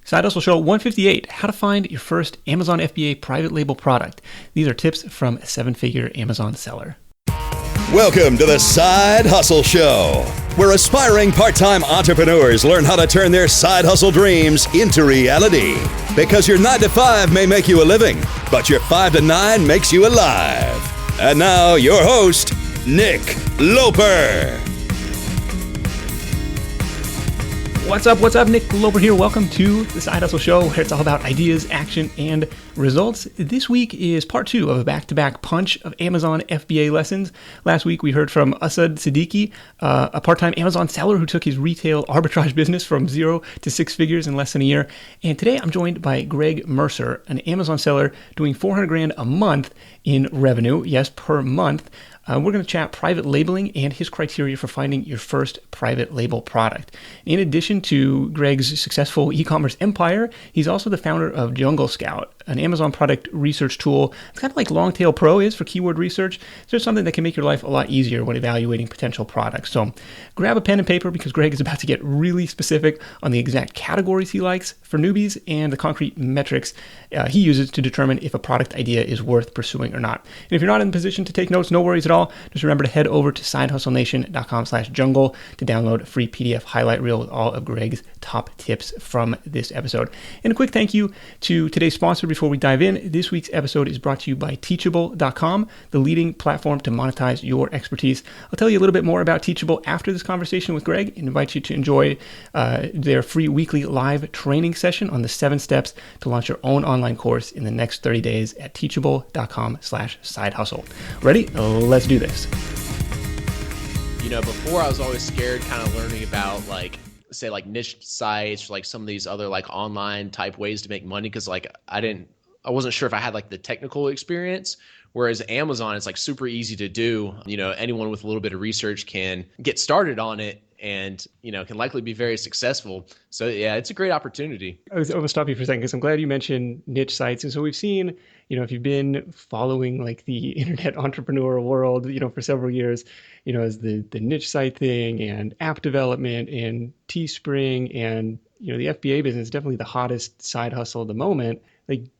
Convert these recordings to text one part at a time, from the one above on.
Side Hustle Show 158, how to find your first Amazon FBA private label product. These are tips from a seven-figure Amazon seller. Welcome to the Side Hustle Show, where aspiring part-time entrepreneurs learn how to turn their side hustle dreams into reality. Because your 9 to 5 may make you a living, but your 5 to 9 makes you alive. And now, your host, Nick Loper. What's up? Nick Loper here. Welcome to the Side Hustle Show, where it's all about ideas, action, and results. This week is part 2 of a back-to-back punch of Amazon FBA lessons. Last week, we heard from Asad Siddiqui, a part-time Amazon seller who took his retail arbitrage business from 0 to 6 figures in less than a year. And today, I'm joined by Greg Mercer, an Amazon seller doing $400,000 a month in revenue. Yes, per month. We're going to chat private labeling and his criteria for finding your first private label product. In addition to Greg's successful e-commerce empire, he's also the founder of Jungle Scout, an Amazon product research tool. It's kind of like Longtail Pro is for keyword research. It's just something that can make your life a lot easier when evaluating potential products. So grab a pen and paper because Greg is about to get really specific on the exact categories he likes for newbies and the concrete metrics he uses to determine if a product idea is worth pursuing or not. And if you're not in a position to take notes, no worries at all. Just remember to head over to sidehustlenation.com/jungle to download a free PDF highlight reel with all of Greg's top tips from this episode. And a quick thank you to today's sponsor before we dive in. This week's episode is brought to you by Teachable.com, the leading platform to monetize your expertise. I'll tell you a little bit more about Teachable after this conversation with Greg and invite you to enjoy their free weekly live training session on the 7 steps to launch your own online course in the next 30 days at teachable.com/sidehustle. Ready? Let's do this. You know, before I was always scared kind of learning about say niche sites, or some of these other online type ways to make money. Cause I wasn't sure if I had the technical experience. Whereas Amazon is super easy to do. You know, anyone with a little bit of research can get started on it and, can likely be very successful. So yeah, it's a great opportunity. I was going to stop you for a second because I'm glad you mentioned niche sites. And so we've seen, if you've been following the internet entrepreneur world, for several years, as the niche site thing and app development and Teespring and, the FBA business is definitely the hottest side hustle at the moment.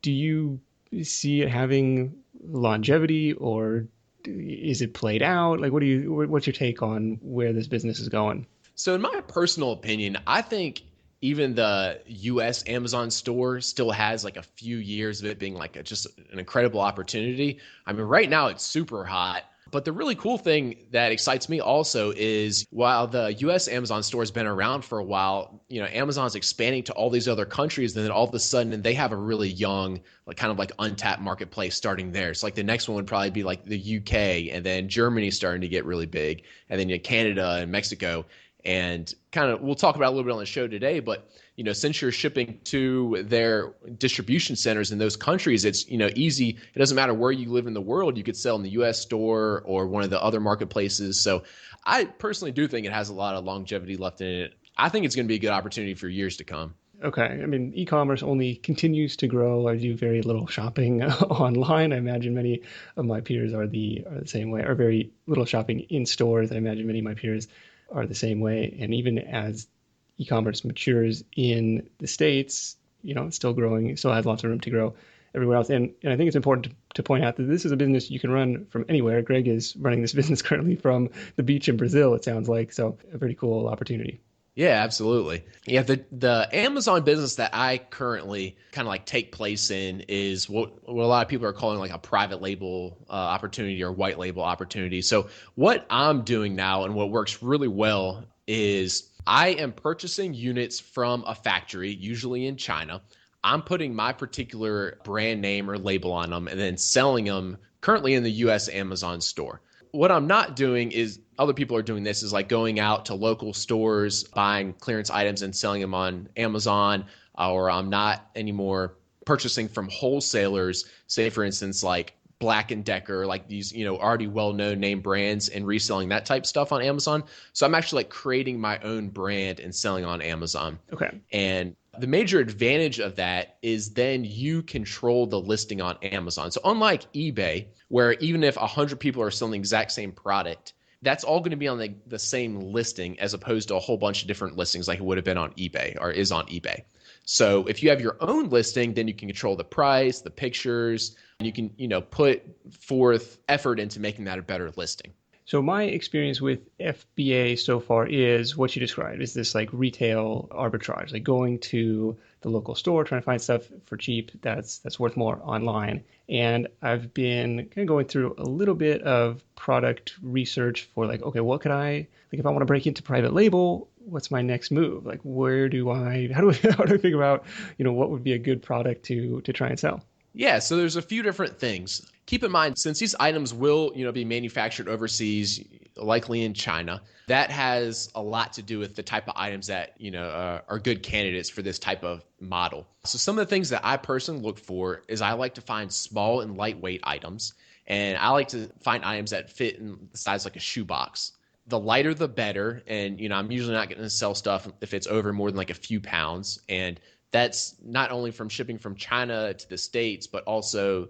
Do you see it having longevity, or is it played out? What's your take on where this business is going? So in my personal opinion, I think even the US Amazon store still has a few years of it being just an incredible opportunity. I mean, right now it's super hot. But the really cool thing that excites me also is while the US Amazon store has been around for a while, Amazon's expanding to all these other countries, and then all of a sudden they have a really young, untapped marketplace starting there. So the next one would probably be the UK, and then Germany's starting to get really big, and then Canada and Mexico. And we'll talk about it a little bit on the show today, but since you're shipping to their distribution centers in those countries, it's easy. It doesn't matter where you live in the world. You could sell in the US store or one of the other marketplaces. So I personally do think it has a lot of longevity left in it. I think it's going to be a good opportunity for years to come. Okay. I mean, e-commerce only continues to grow. I do very little shopping online. I imagine many of my peers are the same way, or very little shopping in stores. I imagine many of my peers are the same way. And even as e-commerce matures in the States, it's still growing, it still has lots of room to grow everywhere else. And I think it's important to point out that this is a business you can run from anywhere. Greg is running this business currently from the beach in Brazil, it sounds like. So a pretty cool opportunity. Yeah, absolutely. Yeah, the Amazon business that I currently take place in is what a lot of people are calling a private label opportunity or white label opportunity. So what I'm doing now and what works really well is I am purchasing units from a factory, usually in China. I'm putting my particular brand name or label on them and then selling them currently in the US Amazon store. What I'm not doing is, other people are doing this, is going out to local stores, buying clearance items and selling them on Amazon, or I'm not anymore purchasing from wholesalers, say for instance, Black & Decker, these, already well-known name brands, and reselling that type stuff on Amazon. So I'm actually creating my own brand and selling on Amazon. Okay. And the major advantage of that is then you control the listing on Amazon. So unlike eBay, where even if 100 people are selling the exact same product, that's all going to be on the same listing as opposed to a whole bunch of different listings like it would have been on eBay or is on eBay. So if you have your own listing, then you can control the price, the pictures, and you can, put forth effort into making that a better listing. So my experience with FBA so far is what you described, is this like retail arbitrage, like going to the local store, trying to find stuff for cheap that's worth more online. And I've been kind of going through a little bit of product research for like, okay, what could like if I want to break into private label, what's my next move? Like how do I figure out, what would be a good product to try and sell? Yeah, so there's a few different things. Keep in mind, since these items will, be manufactured overseas, likely in China, that has a lot to do with the type of items that, are good candidates for this type of model. So some of the things that I personally look for is I like to find small and lightweight items, and I like to find items that fit in the size like a shoebox. The lighter, the better. And, I'm usually not going to sell stuff if it's over more than like a few pounds. And that's not only from shipping from China to the States, but also,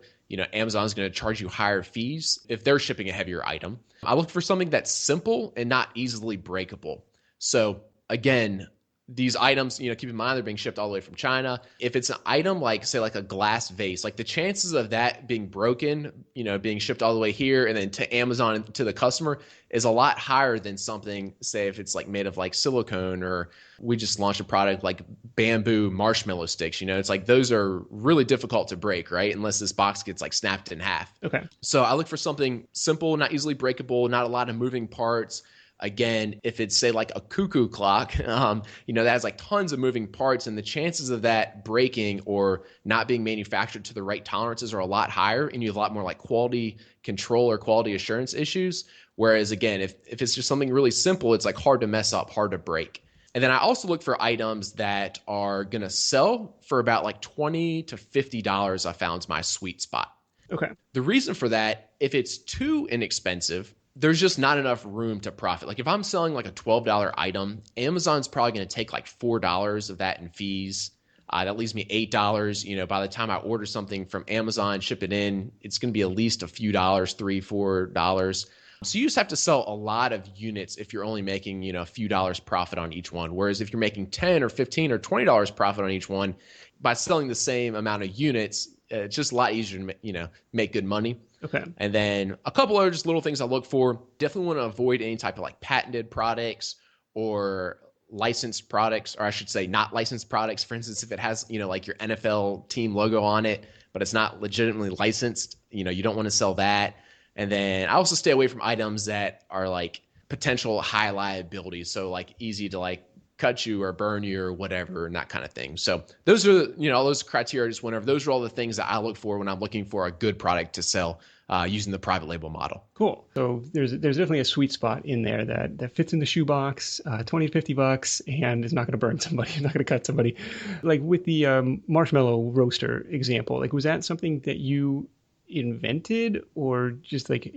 Amazon's going to charge you higher fees if they're shipping a heavier item. I look for something that's simple and not easily breakable. So again, these items, keep in mind, they're being shipped all the way from China. If it's an item like, say, like a glass vase, like the chances of that being broken, being shipped all the way here and then to Amazon and to the customer is a lot higher than something, say, if it's like made of like silicone, or we just launched a product like bamboo marshmallow sticks. It's like those are really difficult to break, right? Unless this box gets like snapped in half. Okay. So I look for something simple, not easily breakable, not a lot of moving parts. Again, if it's, say, like a cuckoo clock, that has like tons of moving parts, and the chances of that breaking or not being manufactured to the right tolerances are a lot higher, and you have a lot more like quality control or quality assurance issues. Whereas, again, if it's just something really simple, it's like hard to mess up, hard to break. And then I also look for items that are going to sell for about like $20 to $50. I found is my sweet spot. Okay. The reason for that, if it's too inexpensive, there's just not enough room to profit. Like if I'm selling like a $12 item, Amazon's probably going to take like $4 of that in fees. That leaves me $8. By the time I order something from Amazon, ship it in, it's going to be at least a few dollars, $3, $4. So you just have to sell a lot of units if you're only making, a few dollars profit on each one. Whereas if you're making 10 or 15 or $20 profit on each one, by selling the same amount of units, it's just a lot easier to, make good money. Okay. And then a couple other just little things I look for. Definitely want to avoid any type of like patented products or licensed products, or I should say not licensed products. For instance, if it has, like your NFL team logo on it, but it's not legitimately licensed, you don't want to sell that. And then I also stay away from items that are like potential high liability. So like easy to like cut you or burn you or whatever, and that kind of thing. So those are, all those criteria, just whenever, those are all the things that I look for when I'm looking for a good product to sell using the private label model. Cool. So there's definitely a sweet spot in there that fits in the shoebox, $20 to $50, and is not going to burn somebody, not going to cut somebody. Like with the marshmallow roaster example, like was that something that you invented, or just like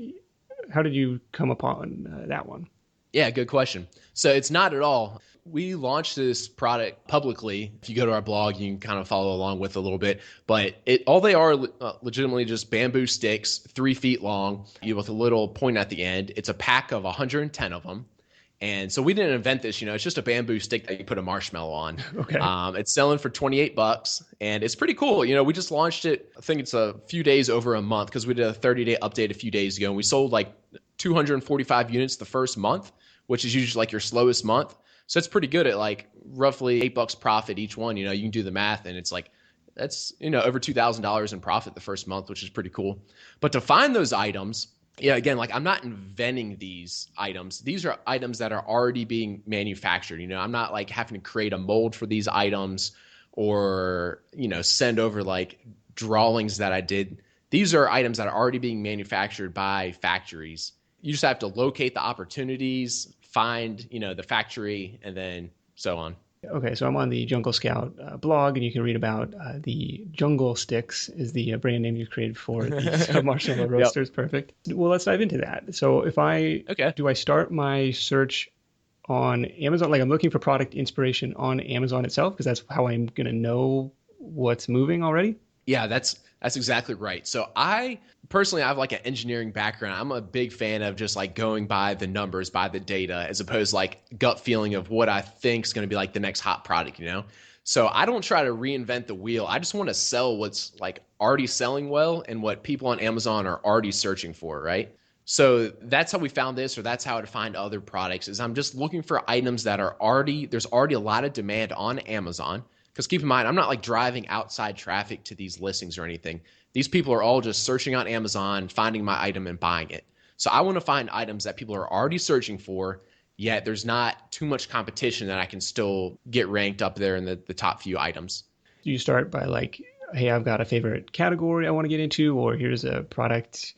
how did you come upon that one? Yeah, good question. So it's not at all. We launched this product publicly. If you go to our blog, you can kind of follow along with a little bit. But all they are legitimately just bamboo sticks, 3 feet long, with a little point at the end. It's a pack of 110 of them. And so we didn't invent this, it's just a bamboo stick that you put a marshmallow on. Okay. It's selling for $28, and it's pretty cool. We just launched it. I think it's a few days over a month, because we did a 30-day update a few days ago, and we sold like 245 units the first month, which is usually like your slowest month. So it's pretty good at like roughly $8 profit each one. You can do the math, and it's like, that's, over $2,000 in profit the first month, which is pretty cool. But to find those items, again, like I'm not inventing these items. These are items that are already being manufactured. I'm not like having to create a mold for these items or, send over like drawings that I did. These are items that are already being manufactured by factories. You just have to locate the opportunities, find, the factory, and then so on. Okay, so I'm on the Jungle Scout blog, and you can read about the Jungle Sticks is the brand name you've created for the marshmallow roasters. Yep. Perfect. Well, let's dive into that. So do I start my search on Amazon? Like I'm looking for product inspiration on Amazon itself, because that's how I'm going to know what's moving already? Yeah, that's exactly right. So I have like an engineering background. I'm a big fan of just like going by the numbers, by the data, as opposed to like gut feeling of what I think is going to be like the next hot product, So I don't try to reinvent the wheel. I just want to sell what's like already selling well and what people on Amazon are already searching for, right? So that's how we found this, or that's how I find other products, is I'm just looking for items that are there's already a lot of demand on Amazon. Because keep in mind, I'm not like driving outside traffic to these listings or anything. These people are all just searching on Amazon, finding my item and buying it. So I want to find items that people are already searching for, yet there's not too much competition that I can still get ranked up there in the top few items. Do you start by like, hey, I've got a favorite category I want to get into, or here's a product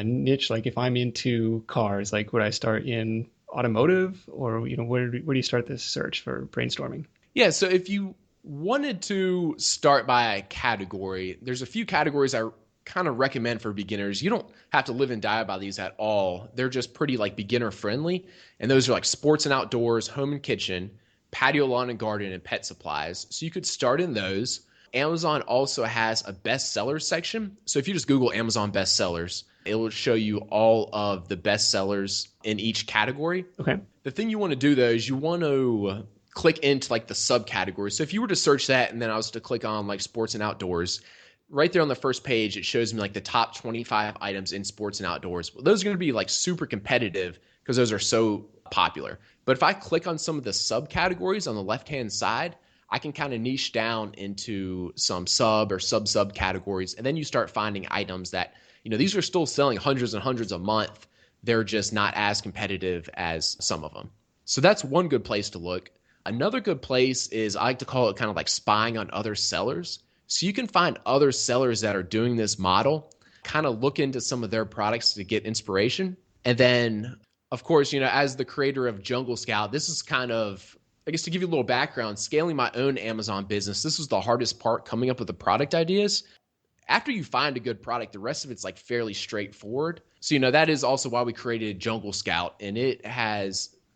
niche? Like if I'm into cars, like would I start in automotive, or where do you start this search for brainstorming? Yeah, so if you wanted to start by a category, there's a few categories I kind of recommend for beginners. You don't have to live and die by these at all. They're just pretty like beginner friendly. And those are like sports and outdoors, home and kitchen, patio, lawn and garden, and pet supplies. So you could start in those. Amazon also has a bestsellers section. So if you just Google Amazon bestsellers, it will show you all of the bestsellers in each category. Okay. The thing you want to do though is you want to click into like the subcategories. So if you were to search that and then I was to click on like sports and outdoors, right there on the first page, it shows me like the top 25 items in sports and outdoors. Well, those are going to be like super competitive because those are so popular. But if I click on some of the subcategories on the left-hand side, I can kind of niche down into some sub or sub categories. And then you start finding items that, these are still selling hundreds and hundreds a month. They're just not as competitive as some of them. So that's one good place to look. Another good place is, I like to call it kind of like spying on other sellers. So you can find other sellers that are doing this model, kind of look into some of their products to get inspiration. And then, of course, as the creator of Jungle Scout, this is kind of, I guess to give you a little background, scaling my own Amazon business, this was the hardest part, coming up with the product ideas. After you find a good product, the rest of it's like fairly straightforward. So, that is also why we created Jungle Scout. And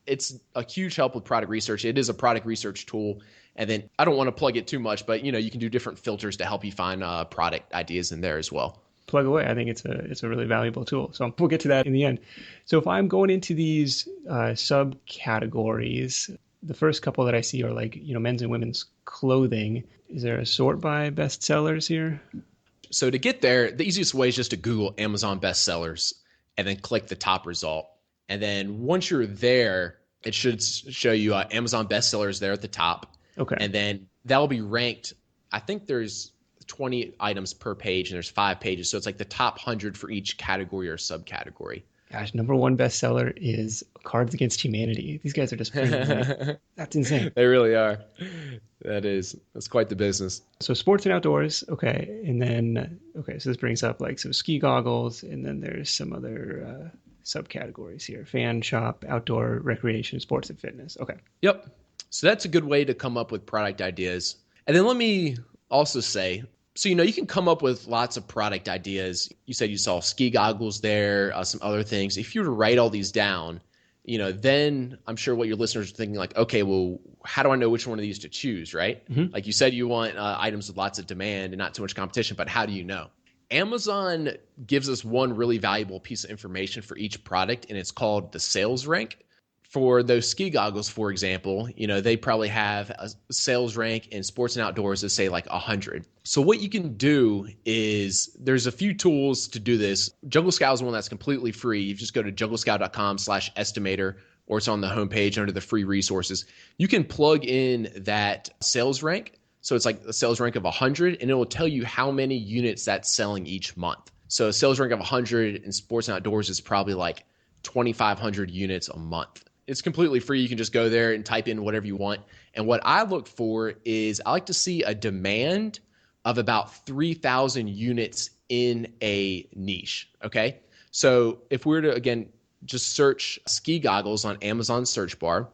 it's a huge help with product research. It is a product research tool. And then I don't want to plug it too much, but you can do different filters to help you find product ideas in there as well. Plug away. I think it's a really valuable tool. So we'll get to that in the end. So if I'm going into these subcategories, the first couple that I see are like, men's and women's clothing. Is there a sort by bestsellers here? So to get there, the easiest way is just to Google Amazon bestsellers and then click the top result. And then once you're there, it should show you Amazon bestsellers there at the top. Okay. And then that'll be ranked. I think there's 20 items per page and there's 5 pages. So it's like the top 100 for each category or subcategory. Gosh, number one bestseller is Cards Against Humanity. These guys are just money. That's insane. They really are. That's quite the business. So sports and outdoors. Okay. And then, so this brings up like some ski goggles, and then there's some other subcategories here: fan shop, outdoor recreation, sports and fitness. Okay. Yep. So that's a good way to come up with product ideas. And then let me also say, so, you can come up with lots of product ideas. You said you saw ski goggles there, some other things. If you were to write all these down, then I'm sure what your listeners are thinking like, okay, well, how do I know which one of these to choose, right? Mm-hmm. Like you said, you want items with lots of demand and not too much competition, but how do you know? Amazon gives us one really valuable piece of information for each product, and it's called the sales rank. For those ski goggles, for example, they probably have a sales rank in sports and outdoors that say like 100. So what you can do is, there's a few tools to do this. Jungle Scout is one that's completely free. You just go to junglescout.com/estimator, or it's on the homepage under the free resources. You can plug in that sales rank. So it's like a sales rank of 100, and it will tell you how many units that's selling each month. So a sales rank of 100 in sports and outdoors is probably like 2,500 units a month. It's completely free. You can just go there and type in whatever you want. And what I look for is, I like to see a demand of about 3,000 units in a niche. Okay. So if we were to, again, just search ski goggles on Amazon search bar,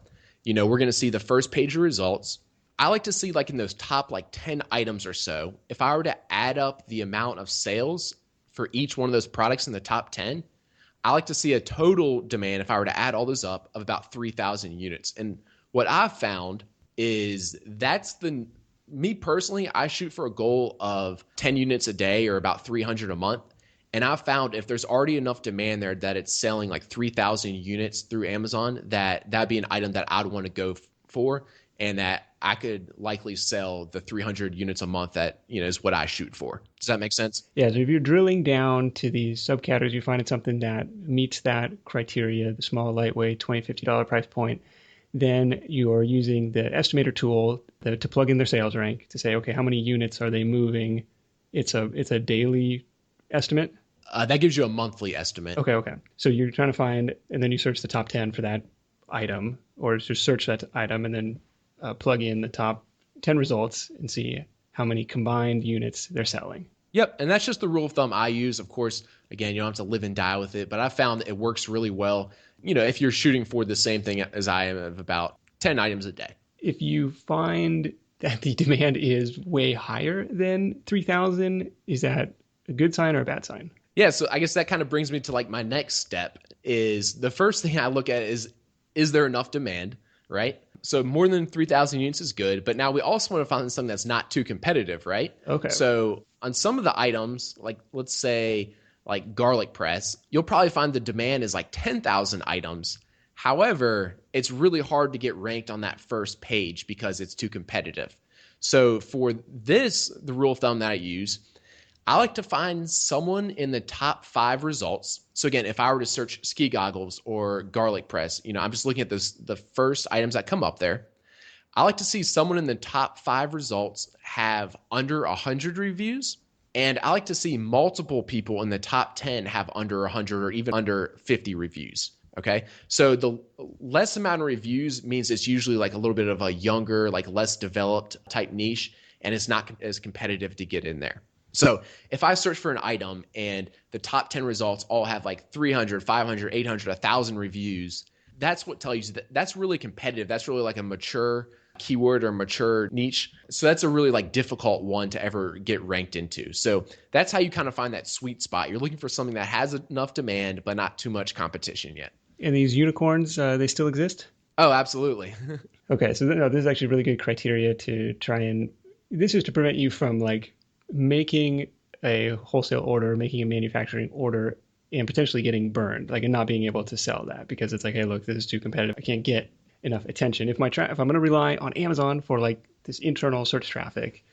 we're going to see the first page of results. I like to see like in those top like 10 items or so, if I were to add up the amount of sales for each one of those products in the top 10, I like to see a total demand, if I were to add all those up, of about 3,000 units. And what I've found is me personally, I shoot for a goal of 10 units a day, or about 300 a month. And I've found if there's already enough demand there that it's selling like 3,000 units through Amazon, that'd be an item that I'd want to go for. and that I could likely sell the 300 units a month that, is what I shoot for. Does that make sense? Yeah, so if you're drilling down to these subcategories, you find something that meets that criteria, the small, lightweight, $20, $50 price point, then you are using the estimator tool to plug in their sales rank to say, okay, how many units are they moving? It's a daily estimate. That gives you a monthly estimate. Okay. So you're trying to find, and then you search the top 10 for that item, or just search that item and then plug in the top 10 results and see how many combined units they're selling. Yep, and that's just the rule of thumb I use. Of course, again, you don't have to live and die with it, but I found that it works really well, if you're shooting for the same thing as I am of about 10 items a day. If you find that the demand is way higher than 3,000, is that a good sign or a bad sign? Yeah, so I guess that kind of brings me to like my next step is the first thing I look at is there enough demand, right? So more than 3,000 units is good, but now we also want to find something that's not too competitive, right? Okay. So on some of the items, like let's say like garlic press, you'll probably find the demand is like 10,000 items. However, it's really hard to get ranked on that first page because it's too competitive. So for this, the rule of thumb that I use, I like to find someone in the top 5 results. So again, if I were to search ski goggles or garlic press, I'm just looking at the first items that come up there. I like to see someone in the top 5 results have under 100 reviews. And I like to see multiple people in the top 10 have under 100 or even under 50 reviews. Okay. So the less amount of reviews means it's usually like a little bit of a younger, like less developed type niche, and it's not as competitive to get in there. So if I search for an item and the top 10 results all have like 300, 500, 800, 1,000 reviews, that's what tells you that that's really competitive. That's really like a mature keyword or mature niche. So that's a really like difficult one to ever get ranked into. So that's how you kind of find that sweet spot. You're looking for something that has enough demand, but not too much competition yet. And these unicorns, they still exist? Oh, absolutely. Okay. So this is actually really good criteria to try and, this is to prevent you from like making a wholesale order, making a manufacturing order, and potentially getting burned, like, and not being able to sell that because it's like, hey, look, this is too competitive. I can't get enough attention. If I'm going to rely on Amazon for like this internal search traffic,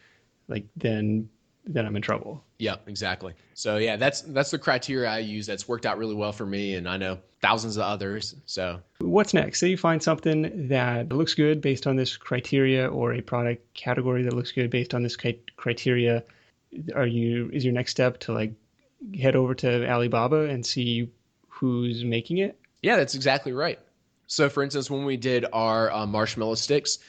like then I'm in trouble. Yeah, exactly. So yeah, that's the criteria I use. That's worked out really well for me, and I know thousands of others. So what's next? Say you find something that looks good based on this criteria, or a product category that looks good based on this criteria. Is your next step to like head over to Alibaba and see who's making it? Yeah, that's exactly right. So for instance, when we did our marshmallow sticks,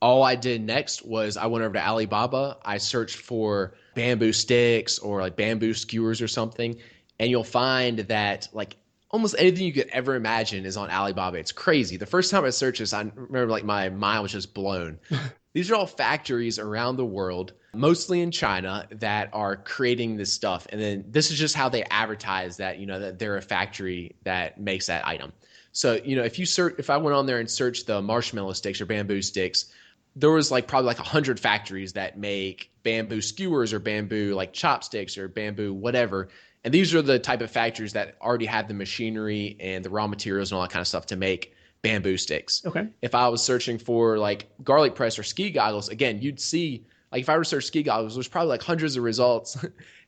all I did next was I went over to Alibaba. I searched for bamboo sticks or like bamboo skewers or something. And you'll find that like almost anything you could ever imagine is on Alibaba. It's crazy. The first time I searched this, I remember like my mind was just blown. These are all factories around the world, mostly in China, that are creating this stuff. And then this is just how they advertise that, that they're a factory that makes that item. So, if I went on there and searched the marshmallow sticks or bamboo sticks, there was like probably like 100 factories that make bamboo skewers or bamboo like chopsticks or bamboo whatever. And these are the type of factories that already have the machinery and the raw materials and all that kind of stuff to make bamboo sticks. Okay. If I was searching for like garlic press or ski goggles, again, you'd see like if I were to search ski goggles, there's probably like hundreds of results.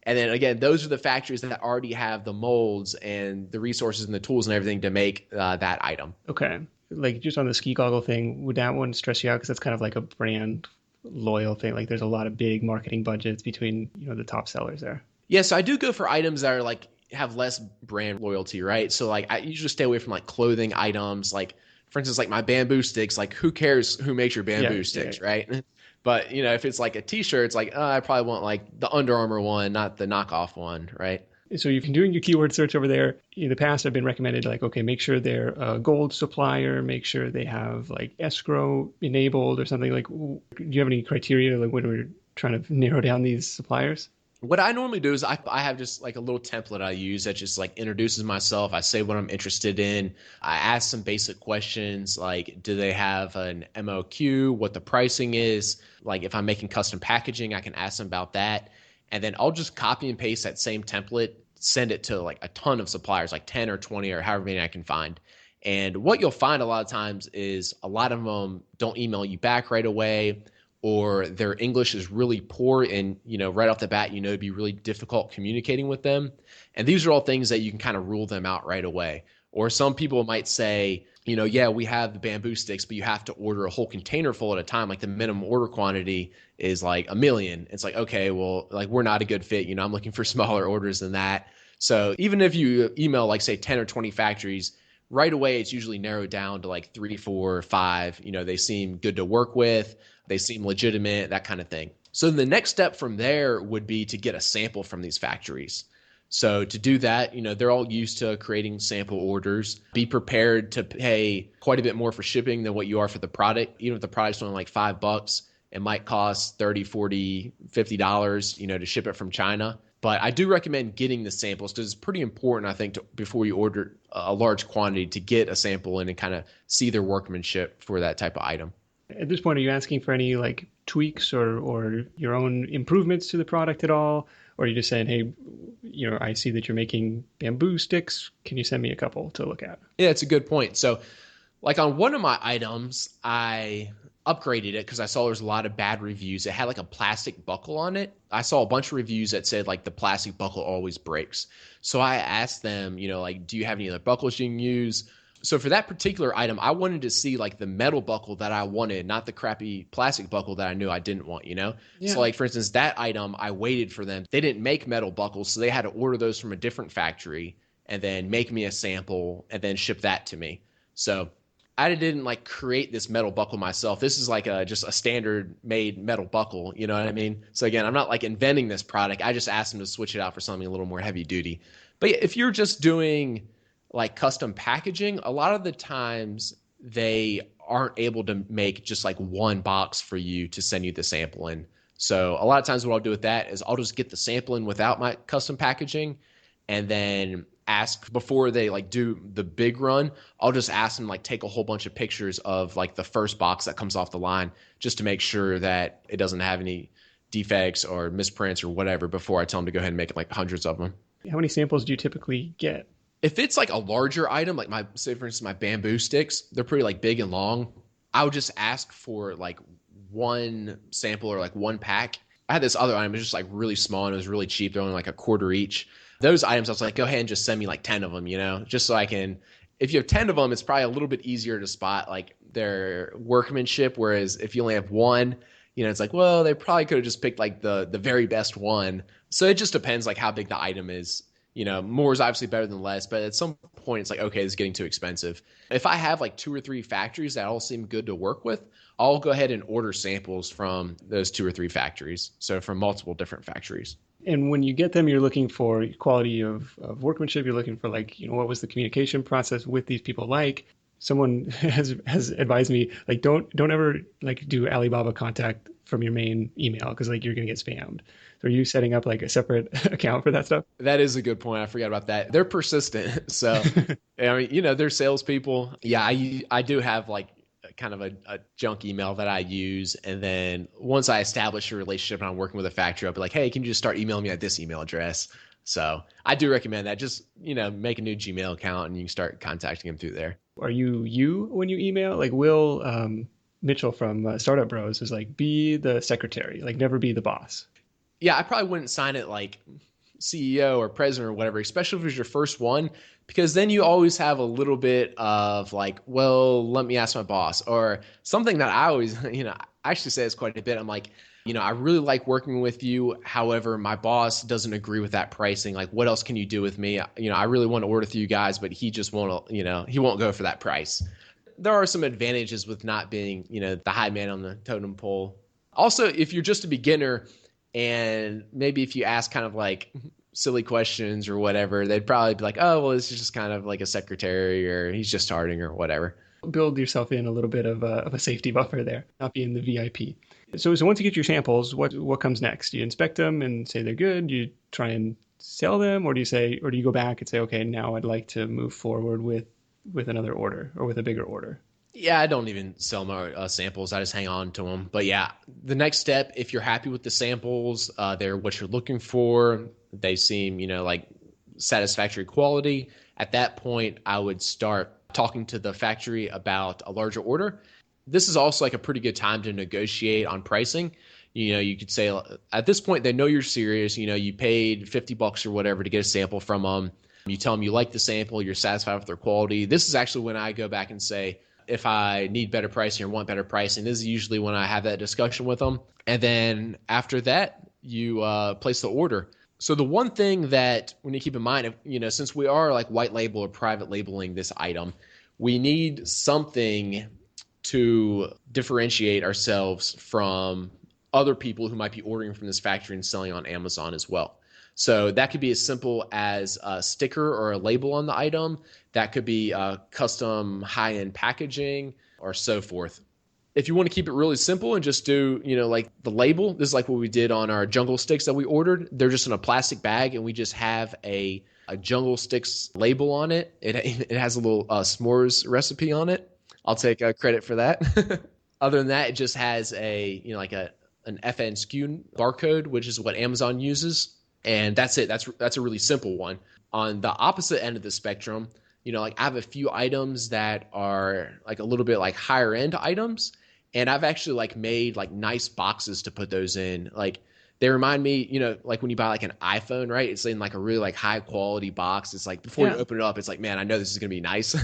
And then again, those are the factories that already have the molds and the resources and the tools and everything to make that item. Okay. Like just on the ski goggle thing, would that one stress you out? Because that's kind of like a brand loyal thing. Like there's a lot of big marketing budgets between, the top sellers there. Yeah, so I do go for items that are like have less brand loyalty, right? So like I usually stay away from like clothing items, like for instance, like my bamboo sticks, like who cares who makes your bamboo sticks, right? But, if it's like a t-shirt, it's like, I probably want like the Under Armour one, not the knockoff one, right? So you've been doing your keyword search over there. In the past, I've been recommended like, okay, make sure they're a gold supplier, make sure they have like escrow enabled or something. Like, do you have any criteria like when we're trying to narrow down these suppliers? What I normally do is I have just like a little template I use that just like introduces myself. I say what I'm interested in. I ask some basic questions like, do they have an MOQ, what the pricing is? Like if I'm making custom packaging, I can ask them about that. And then I'll just copy and paste that same template, send it to like a ton of suppliers, like 10 or 20 or however many I can find. And what you'll find a lot of times is a lot of them don't email you back right away, or their English is really poor. And, right off the bat, it'd be really difficult communicating with them. And these are all things that you can kind of rule them out right away. Or some people might say, yeah, we have the bamboo sticks, but you have to order a whole container full at a time. Like the minimum order quantity is like 1 million. It's like, okay, well, like we're not a good fit. I'm looking for smaller orders than that. So even if you email like say 10 or 20 factories, right away, it's usually narrowed down to like 3, 4, 5. They seem good to work with. They seem legitimate, that kind of thing. So the next step from there would be to get a sample from these factories. So to do that, they're all used to creating sample orders. Be prepared to pay quite a bit more for shipping than what you are for the product. Even if the product's only like $5, it might cost $30, $40, $50, to ship it from China. But I do recommend getting the samples because it's pretty important, I think, before you order a large quantity to get a sample in and kind of see their workmanship for that type of item. At this point, are you asking for any like tweaks or your own improvements to the product at all? Or are you just saying, hey, I see that you're making bamboo sticks. Can you send me a couple to look at? Yeah, it's a good point. So like on one of my items, I upgraded it because I saw there was a lot of bad reviews. It had like a plastic buckle on it. I saw a bunch of reviews that said like the plastic buckle always breaks. So I asked them, like, do you have any other buckles you can use? So for that particular item, I wanted to see like the metal buckle that I wanted, not the crappy plastic buckle that I knew I didn't want, Yeah. So like, for instance, that item, I waited for them. They didn't make metal buckles, so they had to order those from a different factory and then make me a sample and then ship that to me. So I didn't like create this metal buckle myself. This is like just a standard made metal buckle. You know what I mean? So again, I'm not like inventing this product. I just asked them to switch it out for something a little more heavy duty. But if you're just doing like custom packaging, a lot of the times they aren't able to make just like one box for you to send you the sample in. So a lot of times what I'll do with that is I'll just get the sample in without my custom packaging, and then ask before they like do the big run, I'll just ask them like take a whole bunch of pictures of like the first box that comes off the line just to make sure that it doesn't have any defects or misprints or whatever before I tell them to go ahead and make like hundreds of them. How many samples do you typically get? If it's like a larger item, like say for instance, my bamboo sticks, they're pretty like big and long. I would just ask for like one sample or like one pack. I had this other item, it was just like really small and it was really cheap. They're only like $0.25 each. Those items, I was like, go ahead and just send me like 10 of them, just so I can, if you have 10 of them, it's probably a little bit easier to spot like their workmanship. Whereas if you only have one, it's like, well, they probably could have just picked like the very best one. So it just depends like how big the item is. More is obviously better than less, but at some point it's like, okay, it's getting too expensive. If I have like 2 or 3 factories that all seem good to work with, I'll go ahead and order samples from those 2 or 3 factories. So from multiple different factories. And when you get them, you're looking for quality of workmanship. You're looking for like, what was the communication process with these people like? Someone has advised me, like, don't ever like do Alibaba contact from your main email because like you're going to get spammed. So are you setting up like a separate account for that stuff? That is a good point. I forgot about that. They're persistent. So, I mean, they're salespeople. Yeah, I do have like kind of a junk email that I use. And then once I establish a relationship and I'm working with a factory, I'll be like, hey, can you just start emailing me at this email address? So I do recommend that. Just, make a new Gmail account and you can start contacting them through there. Are you when you email? Like Will Mitchell from Startup Bros is like, be the secretary, like never be the boss. Yeah, I probably wouldn't sign it like CEO or president or whatever, especially if it was your first one, because then you always have a little bit of like, well, let me ask my boss, or something that I always, I actually say this quite a bit. I'm like, I really like working with you. However, my boss doesn't agree with that pricing. Like, what else can you do with me? I really want to order through you guys, but he just won't, he won't go for that price. There are some advantages with not being, the high man on the totem pole. Also, if you're just a beginner, and maybe if you ask kind of like silly questions or whatever, they'd probably be like, oh, well, this is just kind of like a secretary or he's just starting or whatever. Build yourself in a little bit of a safety buffer there, not being the VIP. So once you get your samples, what comes next? Do you inspect them and say they're good? Do you try and sell them, or do you go back and say, okay, now I'd like to move forward with another order or with a bigger order? Yeah, I don't even sell my samples. I just hang on to them. But yeah, the next step, if you're happy with the samples, they're what you're looking for, they seem, like satisfactory quality. At that point, I would start talking to the factory about a larger order, this is also like a pretty good time to negotiate on pricing. You could say at this point, they know you're serious. You paid $50 or whatever to get a sample from them. You tell them you like the sample, you're satisfied with their quality. This is actually when I go back and say, if I need better pricing or want better pricing, this is usually when I have that discussion with them. And then after that, you place the order. So the one thing that we need to keep in mind, since we are like white label or private labeling this item, we need something to differentiate ourselves from other people who might be ordering from this factory and selling on Amazon as well. So that could be as simple as a sticker or a label on the item. That could be custom high-end packaging or so forth. If you want to keep it really simple and just do, like the label, this is like what we did on our jungle sticks that we ordered. They're just in a plastic bag and we just have a jungle sticks label on it. It has a little s'mores recipe on it. I'll take credit for that. Other than that, it just has an FNSKU barcode, which is what Amazon uses. And that's it. That's a really simple one. On the opposite end of the spectrum, I have a few items that are like a little bit like higher end items. And I've actually like made like nice boxes to put those in. Like they remind me, like when you buy like an iPhone, right? It's in like a really like high quality box. It's like before you open it up, it's like, man, I know this is going to be nice.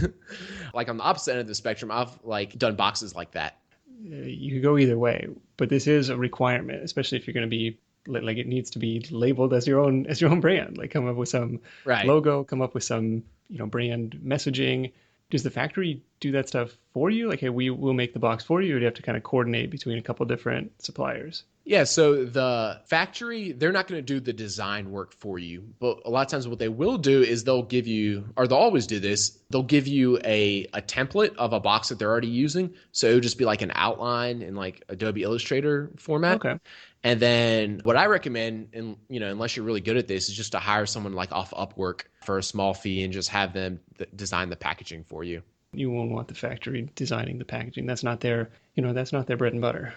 Like on the opposite end of the spectrum, I've like done boxes like that. You could go either way, but this is a requirement, especially if you're going to be like it needs to be labeled as your own brand. Like come up with some logo, come up with some brand messaging. Does the factory do that stuff for you? Like, hey, we will make the box for you, or do you have to kind of coordinate between a couple different suppliers? Yeah, so the factory, they're not going to do the design work for you. But a lot of times what they will do is they'll give you, or they'll always do this, they'll give you a template of a box that they're already using. So it would just be like an outline in like Adobe Illustrator format. Okay. And then what I recommend, and unless you're really good at this, is just to hire someone like off Upwork for a small fee and just have them design the packaging for you. You won't want the factory designing the packaging. That's not their bread and butter.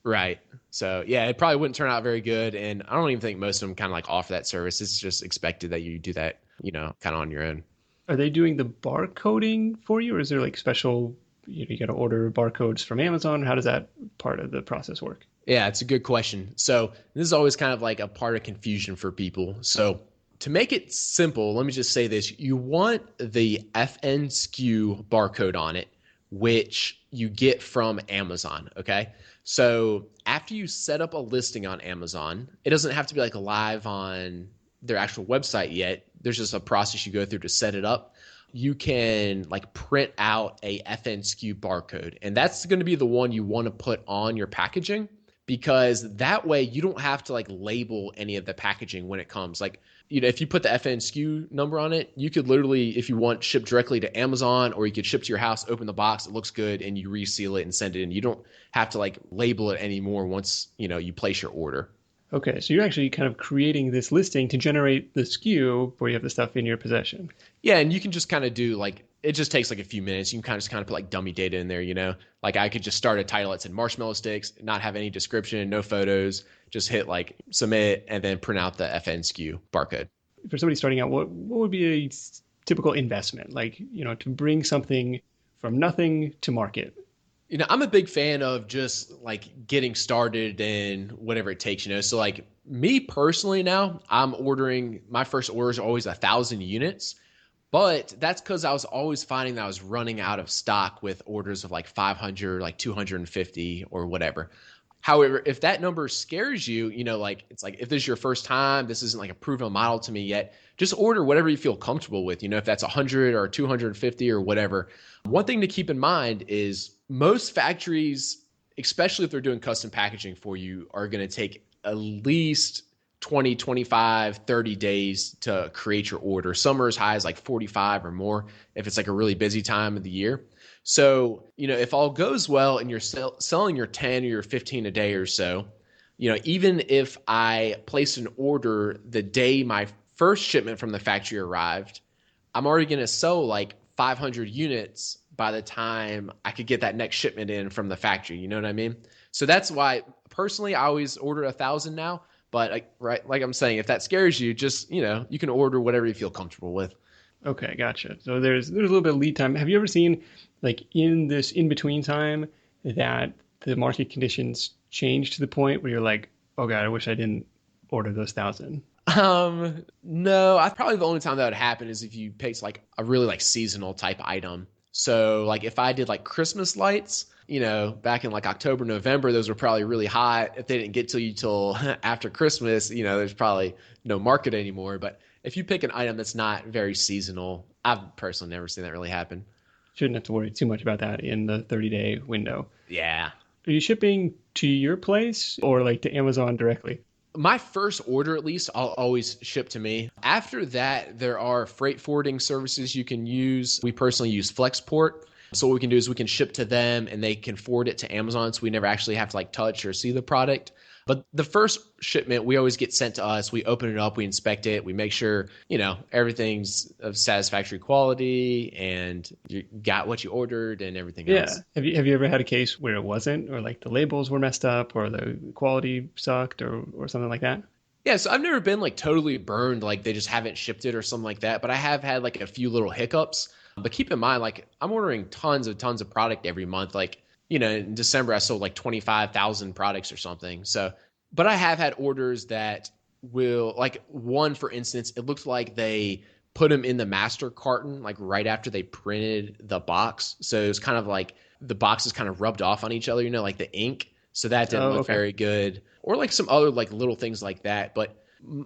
Right. So yeah, it probably wouldn't turn out very good. And I don't even think most of them kind of like offer that service. It's just expected that you do that, kind of on your own. Are they doing the barcoding for you, or is there like special, you got to order barcodes from Amazon? How does that part of the process work? Yeah, it's a good question. So this is always kind of like a part of confusion for people. So to make it simple, let me just say this. You want the FNSKU barcode on it, which you get from Amazon, okay? So after you set up a listing on Amazon, it doesn't have to be like live on their actual website yet. There's just a process you go through to set it up. You can like print out a FNSKU barcode, and that's going to be the one you want to put on your packaging, because that way you don't have to like label any of the packaging when it comes. Like, if you put the FNSKU number on it, you could literally, if you want, ship directly to Amazon, or you could ship to your house, open the box, it looks good, and you reseal it and send it in. You don't have to like label it anymore once, you place your order. Okay, so you're actually kind of creating this listing to generate the SKU where you have the stuff in your possession. Yeah, and you can just kind of do like, it just takes like a few minutes. You can kind of put like dummy data in there, Like I could just start a title that said marshmallow sticks, not have any description, no photos, just hit like submit and then print out the FNSKU barcode. For somebody starting out, what would be a typical investment? Like, to bring something from nothing to market? I'm a big fan of just like getting started and whatever it takes, So like me personally now, my first orders are always 1,000 units, but that's because I was always finding that I was running out of stock with orders of like 500, like 250 or whatever. However, if that number scares you, like it's like if this is your first time, this isn't like a proven model to me yet, just order whatever you feel comfortable with, if that's 100 or 250 or whatever. One thing to keep in mind is most factories, especially if they're doing custom packaging for you, are going to take at least 20, 25, 30 days to create your order. Some are as high as like 45 or more if it's like a really busy time of the year. So, if all goes well and you're selling your 10 or your 15 a day or so, even if I placed an order the day my first shipment from the factory arrived, I'm already going to sell like 500 units by the time I could get that next shipment in from the factory. You know what I mean? So that's why personally I always order 1,000 now. But like I'm saying, if that scares you, just, you can order whatever you feel comfortable with. Okay, gotcha. So there's a little bit of lead time. Have you ever seen, like, in this in between time that the market conditions change to the point where you're like, oh God, I wish I didn't order those 1,000? No, I probably the only time that would happen is if you picked like a really like seasonal type item. So like if I did like Christmas lights, back in like October, November, those were probably really hot. If they didn't get to you till after Christmas, there's probably no market anymore. But if you pick an item that's not very seasonal, I've personally never seen that really happen. Shouldn't have to worry too much about that in the 30-day window. Yeah. Are you shipping to your place or like to Amazon directly? My first order, at least, I'll always ship to me. After that, there are freight forwarding services you can use. We personally use Flexport. So what we can do is we can ship to them and they can forward it to Amazon. So we never actually have to like touch or see the product. But the first shipment, we always get sent to us. We open it up, we inspect it, we make sure, everything's of satisfactory quality and you got what you ordered and everything else. Have you ever had a case where it wasn't, or like the labels were messed up or the quality sucked or something like that? Yeah, so I've never been like totally burned, like they just haven't shipped it or something like that. But I have had like a few little hiccups. But keep in mind, like I'm ordering tons of product every month. Like, in December, I sold like 25,000 products or something. So, but I have had orders that will, like one, for instance, it looked like they put them in the master carton, like right after they printed the box. So it was kind of like the boxes kind of rubbed off on each other, like the ink. So that didn't look very good. Or like some other like little things like that. But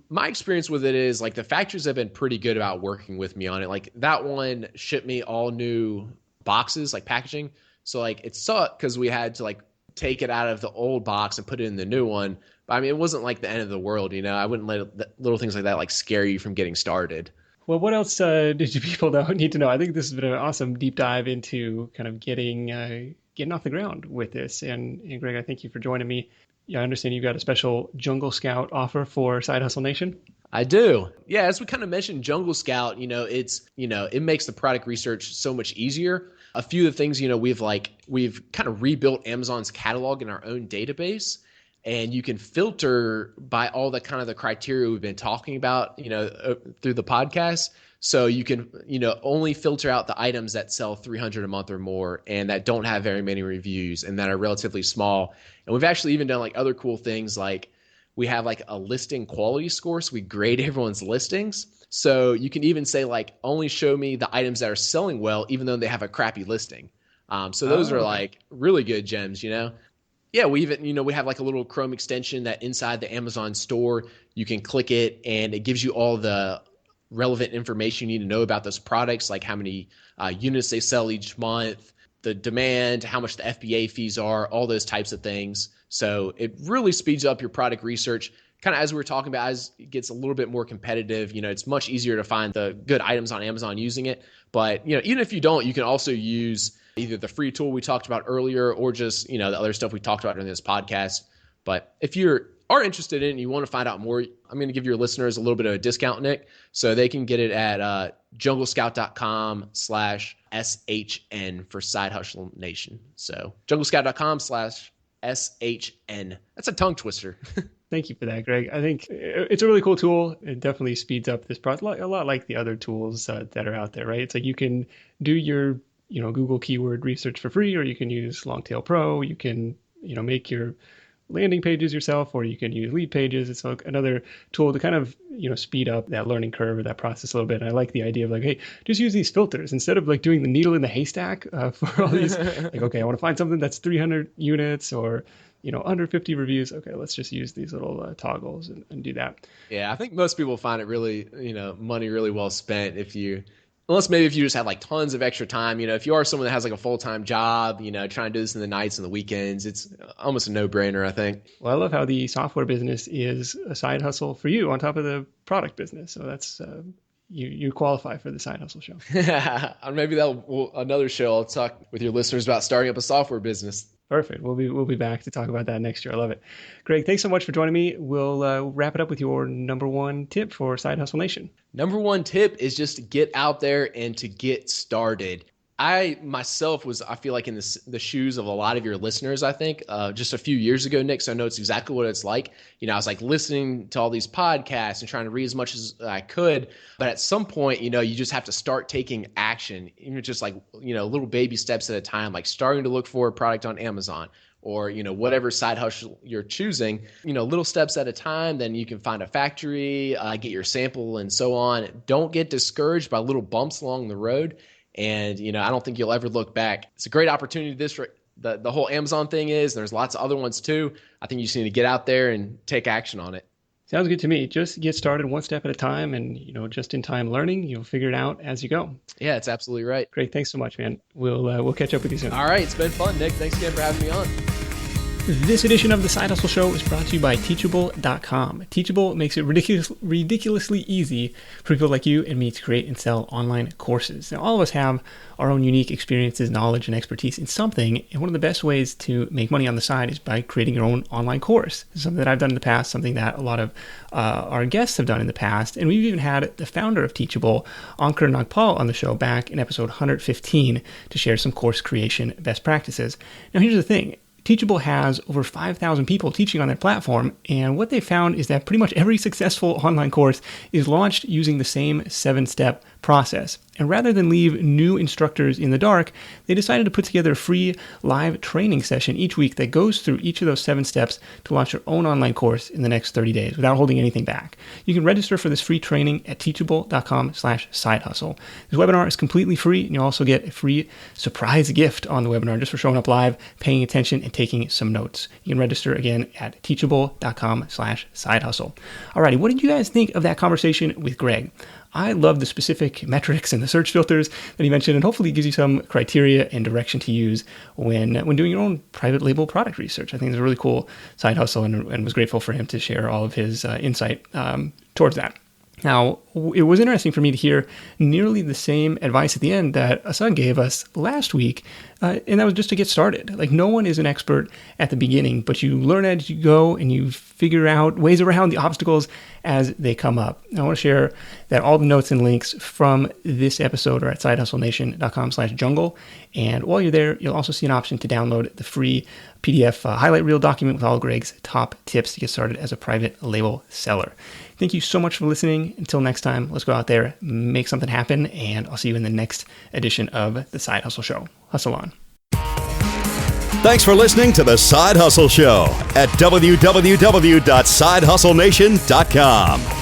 my experience with it is like the factories have been pretty good about working with me on it. Like that one shipped me all new boxes, like packaging. So like it sucked because we had to like take it out of the old box and put it in the new one. But I mean, it wasn't like the end of the world, I wouldn't let little things like that like scare you from getting started. Well, what else did you people need to know? I think this has been an awesome deep dive into kind of getting off the ground with this. And Greg, I thank you for joining me. Yeah, I understand you've got a special Jungle Scout offer for Side Hustle Nation. I do. Yeah, as we kind of mentioned, Jungle Scout, it makes the product research so much easier. A few of the things, we've kind of rebuilt Amazon's catalog in our own database, and you can filter by all the kind of the criteria we've been talking about, through the podcast. So you can, only filter out the items that sell 300 a month or more and that don't have very many reviews and that are relatively small. And we've actually even done like other cool things, like we have like a listing quality score. So we grade everyone's listings. So you can even say like, only show me the items that are selling well, even though they have a crappy listing. So those are like really good gems, Yeah, we even, we have like a little Chrome extension that inside the Amazon store, you can click it and it gives you all the relevant information you need to know about those products, like how many units they sell each month, the demand, how much the FBA fees are, all those types of things. So it really speeds up your product research. Kind of as we were talking about, as it gets a little bit more competitive, it's much easier to find the good items on Amazon using it. But, even if you don't, you can also use either the free tool we talked about earlier or just, the other stuff we talked about during this podcast. But if you are interested in it and you want to find out more, I'm going to give your listeners a little bit of a discount, Nick. So they can get it at junglescout.com/SHN for Side Hustle Nation. So junglescout.com/SHN. That's a tongue twister. Thank you for that, Greg. I think it's a really cool tool. It definitely speeds up this process a lot like the other tools that are out there, right? It's like you can do your, Google keyword research for free, or you can use Longtail Pro. You can, make your landing pages yourself, or you can use lead pages. It's like another tool to kind of, speed up that learning curve or that process a little bit. And I like the idea of like, hey, just use these filters instead of like doing the needle in the haystack for all these, like, okay, I want to find something that's 300 units or, under 50 reviews. Okay, let's just use these little toggles and do that. Yeah, I think most people find it really, money really well spent unless maybe if you just have like tons of extra time. If you are someone that has like a full-time job, trying to do this in the nights and the weekends, it's almost a no-brainer, I think. Well, I love how the software business is a side hustle for you on top of the product business. So that's you qualify for the Side Hustle Show. Maybe another show I'll talk with your listeners about starting up a software business. Perfect. We'll be back to talk about that next year. I love it. Greg, thanks so much for joining me. We'll wrap it up with your number one tip for Side Hustle Nation. Number one tip is just to get out there and to get started. I myself I feel like in the shoes of a lot of your listeners, I think, just a few years ago, Nick, so I know it's exactly what it's like. I was like listening to all these podcasts and trying to read as much as I could. But at some point, you just have to start taking action, even just like, little baby steps at a time, like starting to look for a product on Amazon or, whatever side hustle you're choosing, little steps at a time. Then you can find a factory, get your sample and so on. Don't get discouraged by little bumps along the road. And, I don't think you'll ever look back. It's a great opportunity. The whole Amazon thing is, there's lots of other ones too. I think you just need to get out there and take action on it. Sounds good to me. Just get started one step at a time and, just in time learning, you'll figure it out as you go. Yeah, it's absolutely right. Great. Thanks so much, man. We'll catch up with you soon. All right. It's been fun, Nick. Thanks again for having me on. This edition of the Side Hustle Show is brought to you by Teachable.com. Teachable makes it ridiculously easy for people like you and me to create and sell online courses. Now, all of us have our own unique experiences, knowledge, and expertise in something, and one of the best ways to make money on the side is by creating your own online course. This is something that I've done in the past, something that a lot of our guests have done in the past, and we've even had the founder of Teachable, Ankur Nagpal, on the show back in episode 115 to share some course creation best practices. Now, here's the thing. Teachable has over 5,000 people teaching on their platform, and what they found is that pretty much every successful online course is launched using the same 7-step process. And rather than leave new instructors in the dark, they decided to put together a free live training session each week that goes through each of those 7 steps to launch your own online course in the next 30 days without holding anything back. You can register for this free training at teachable.com/sidehustle. This webinar is completely free, and you'll also get a free surprise gift on the webinar just for showing up live, paying attention, and taking some notes. You can register again at teachable.com/sidehustle. Alrighty, what did you guys think of that conversation with Greg? I love the specific metrics and the search filters that he mentioned, and hopefully it gives you some criteria and direction to use when doing your own private label product research. I think it's a really cool side hustle, and was grateful for him to share all of his insight towards that. Now, it was interesting for me to hear nearly the same advice at the end that Asad gave us last week, and that was just to get started. Like, no one is an expert at the beginning, but you learn as you go, and you figure out ways around the obstacles as they come up. I want to share that all the notes and links from this episode are at sidehustlenation.com/jungle, and while you're there, you'll also see an option to download the free PDF highlight reel document with all Greg's top tips to get started as a private label seller. Thank you so much for listening. Until next time, let's go out there, make something happen, and I'll see you in the next edition of The Side Hustle Show. Hustle on. Thanks for listening to The Side Hustle Show at www.sidehustlenation.com.